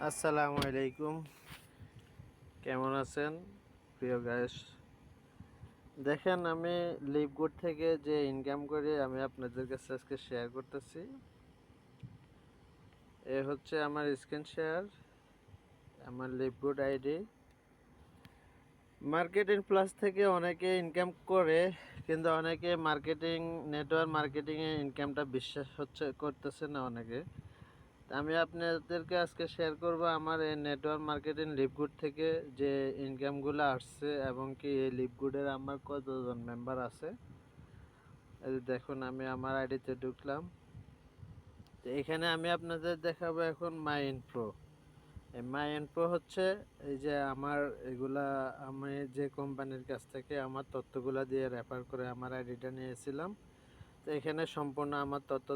আসসালামু আলাইকুম, কেমন আছেন প্রিয় গাইস? দেখেন, আমি লিভগুড থেকে যে ইনকাম করি আমি আপনাদের কাছে আজকে শেয়ার করতেছি। এ হচ্ছে আমার স্ক্রিন শেয়ার, আমার লিভগুড আইডি। মার্কেটিং প্লাস থেকে অনেকে ইনকাম করে, কিন্তু অনেকে নেটওয়ার্ক মার্কেটিংয়ে ইনকামটা বিশ্বাস করতেছে না অনেকে। আমি আপনাদেরকে আজকে শেয়ার করব আমার এই নেটওয়ার্ক মার্কেটিং লিভগুড থেকে যে ইনকামগুলো আসছে, এবং কি এই লিভগুডের আমার কতজন মেম্বার আছে। এই যে দেখুন, আমি আমার আইডিতে ঢুকলাম। তো এখানে আমি আপনাদের দেখাবো এখন মাই ইনফো। এই মাই ইনফো হচ্ছে এই যে আমার এগুলা, আমি যে কোম্পানির কাছ থেকে আমার তথ্যগুলা দিয়ে রেফার করে আমার আইডিটা নিয়েছিলাম। তো এখানে সম্পূর্ণ আমার তথ্য